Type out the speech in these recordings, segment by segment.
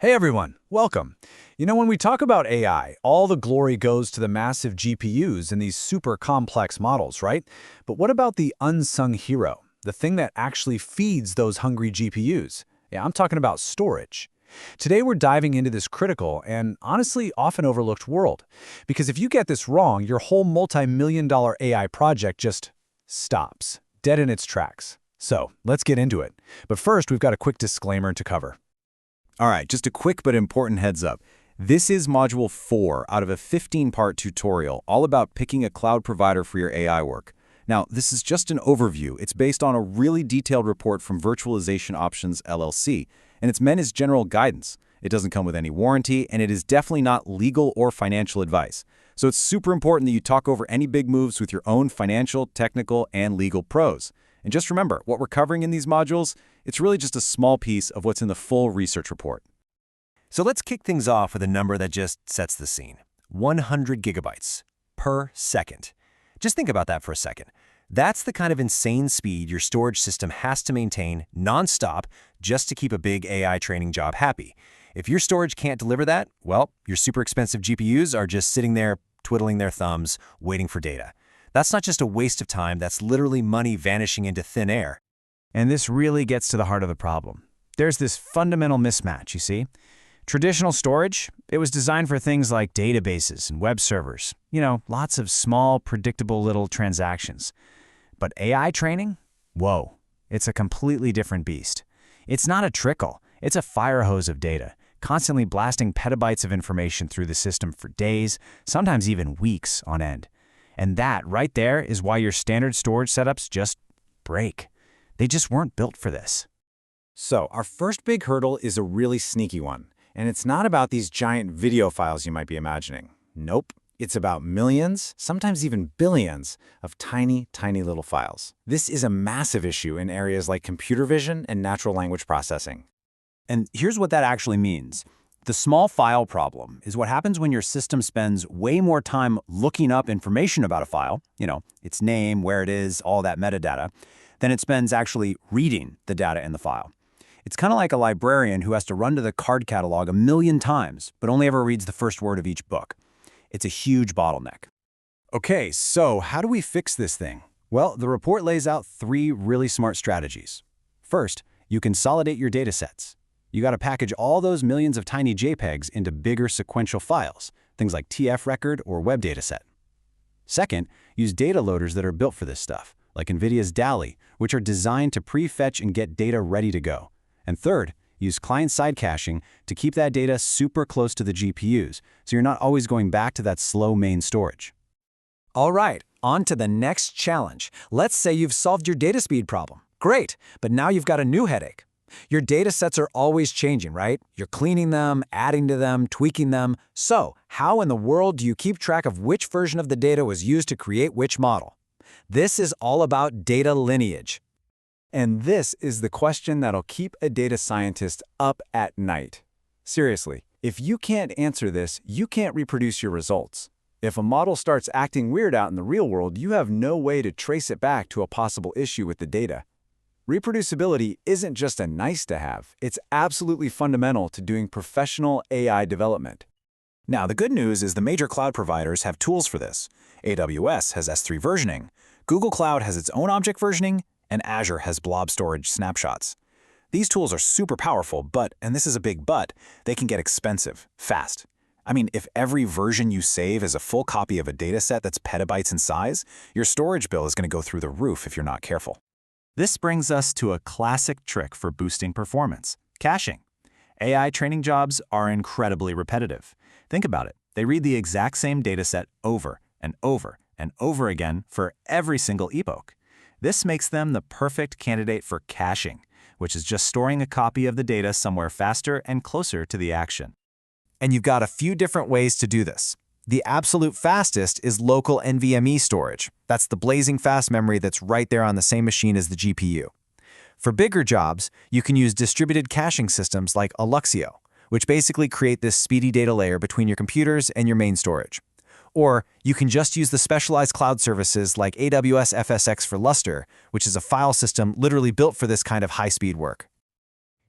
Hey everyone, welcome. When we talk about AI, all the glory goes to the massive GPUs and these super complex models, right? But what about the unsung hero, the thing that actually feeds those hungry GPUs? Yeah, I'm talking about storage. Today we're diving into this critical and honestly often overlooked world. Because if you get this wrong, your whole multi-million-dollar AI project just stops, dead in its tracks. So let's get into it. But first, we've got a quick disclaimer to cover. All right, just a quick but important heads up. This is Module 4 out of a 15-part tutorial all about picking a cloud provider for your AI work. Now, this is just an overview. It's based on a really detailed report from Virtualization Options LLC, and it's meant as general guidance. It doesn't come with any warranty, and it is definitely not legal or financial advice. So it's super important that you talk over any big moves with your own financial, technical, and legal pros. And just remember, what we're covering in these modules, it's really just a small piece of what's in the full research report. So let's kick things off with a number that just sets the scene. 100 gigabytes per second. Just think about that for a second. That's the kind of insane speed your storage system has to maintain nonstop just to keep a big AI training job happy. If your storage can't deliver that, well, your super expensive GPUs are just sitting there twiddling their thumbs, waiting for data. That's not just a waste of time, that's literally money vanishing into thin air. And this really gets to the heart of the problem. There's this fundamental mismatch, you see? Traditional storage, it was designed for things like databases and web servers. Lots of small, predictable little transactions. But AI training? Whoa, it's a completely different beast. It's not a trickle, it's a fire hose of data, constantly blasting petabytes of information through the system for days, sometimes even weeks on end. And that right there is why your standard storage setups just break. They just weren't built for this. So our first big hurdle is a really sneaky one. And it's not about these giant video files you might be imagining. Nope. It's about millions, sometimes even billions, of tiny, tiny little files. This is a massive issue in areas like computer vision and natural language processing. And here's what that actually means. The small file problem is what happens when your system spends way more time looking up information about a file, its name, where it is, all that metadata, than it spends actually reading the data in the file. It's kind of like a librarian who has to run to the card catalog a million times, but only ever reads the first word of each book. It's a huge bottleneck. Okay, so how do we fix this thing? Well, the report lays out 3 really smart strategies. First, you consolidate your data sets. You got to package all those millions of tiny JPEGs into bigger sequential files, things like TF record or web dataset. Second, use data loaders that are built for this stuff, like NVIDIA's DALI, which are designed to pre-fetch and get data ready to go. And third, use client-side caching to keep that data super close to the GPUs, so you're not always going back to that slow main storage. All right, on to the next challenge. Let's say you've solved your data speed problem. Great, but now you've got a new headache. Your data sets are always changing, right? You're cleaning them, adding to them, tweaking them. So, how in the world do you keep track of which version of the data was used to create which model? This is all about data lineage. And this is the question that'll keep a data scientist up at night. Seriously, if you can't answer this, you can't reproduce your results. If a model starts acting weird out in the real world, you have no way to trace it back to a possible issue with the data. Reproducibility isn't just a nice-to-have, it's absolutely fundamental to doing professional AI development. Now, the good news is the major cloud providers have tools for this. AWS has S3 versioning, Google Cloud has its own object versioning, and Azure has blob storage snapshots. These tools are super powerful, but, and this is a big but, they can get expensive, fast. I mean, if every version you save is a full copy of a dataset that's petabytes in size, your storage bill is going to go through the roof if you're not careful. This brings us to a classic trick for boosting performance: caching. AI training jobs are incredibly repetitive. Think about it. They read the exact same dataset over and over and over again for every single epoch. This makes them the perfect candidate for caching, which is just storing a copy of the data somewhere faster and closer to the action. And you've got a few different ways to do this. The absolute fastest is local NVMe storage. That's the blazing fast memory that's right there on the same machine as the GPU. For bigger jobs, you can use distributed caching systems like Alluxio, which basically create this speedy data layer between your computers and your main storage. Or you can just use the specialized cloud services like AWS FSx for Lustre, which is a file system literally built for this kind of high-speed work.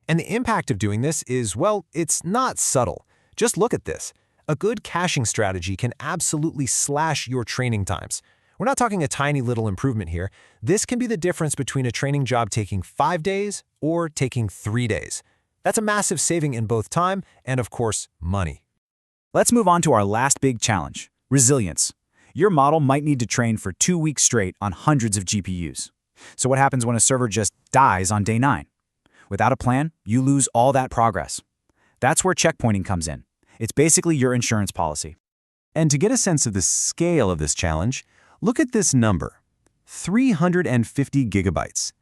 And the impact of doing this is, well, it's not subtle. Just look at this. A good caching strategy can absolutely slash your training times. We're not talking a tiny little improvement here. This can be the difference between a training job taking 5 days or taking 3 days. That's a massive saving in both time and, of course, money. Let's move on to our last big challenge, resilience. Your model might need to train for 2 weeks straight on hundreds of GPUs. So what happens when a server just dies on day 9? Without a plan, you lose all that progress. That's where checkpointing comes in. It's basically your insurance policy. And to get a sense of the scale of this challenge, look at this number, 350 gigabytes.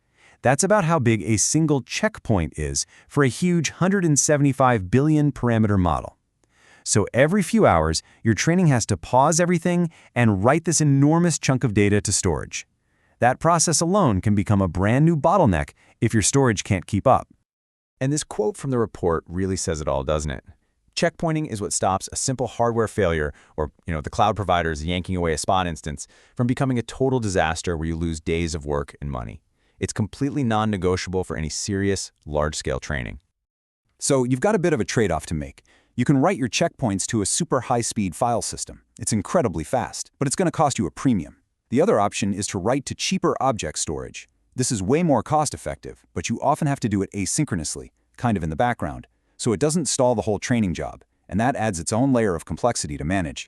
That's about how big a single checkpoint is for a huge 175 billion parameter model. So every few hours, your training has to pause everything and write this enormous chunk of data to storage. That process alone can become a brand new bottleneck if your storage can't keep up. And this quote from the report really says it all, doesn't it? Checkpointing is what stops a simple hardware failure or, the cloud providers yanking away a spot instance from becoming a total disaster where you lose days of work and money. It's completely non-negotiable for any serious, large-scale training. So you've got a bit of a trade-off to make. You can write your checkpoints to a super high-speed file system. It's incredibly fast, but it's going to cost you a premium. The other option is to write to cheaper object storage. This is way more cost-effective, but you often have to do it asynchronously, kind of in the background, so it doesn't stall the whole training job, and that adds its own layer of complexity to manage.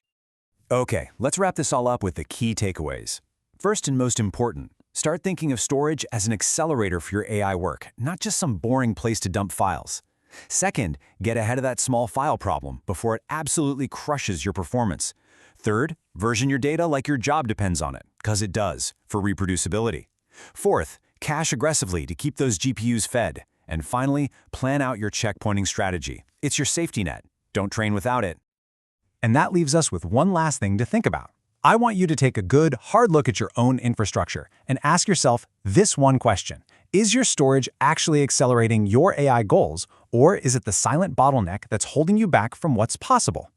Okay, let's wrap this all up with the key takeaways. First and most important, start thinking of storage as an accelerator for your AI work, not just some boring place to dump files. Second, get ahead of that small file problem before it absolutely crushes your performance. Third, version your data like your job depends on it, because it does, for reproducibility. Fourth, cache aggressively to keep those GPUs fed. And finally, plan out your checkpointing strategy. It's your safety net. Don't train without it. And that leaves us with one last thing to think about. I want you to take a good, hard look at your own infrastructure and ask yourself this one question. Is your storage actually accelerating your AI goals, or is it the silent bottleneck that's holding you back from what's possible?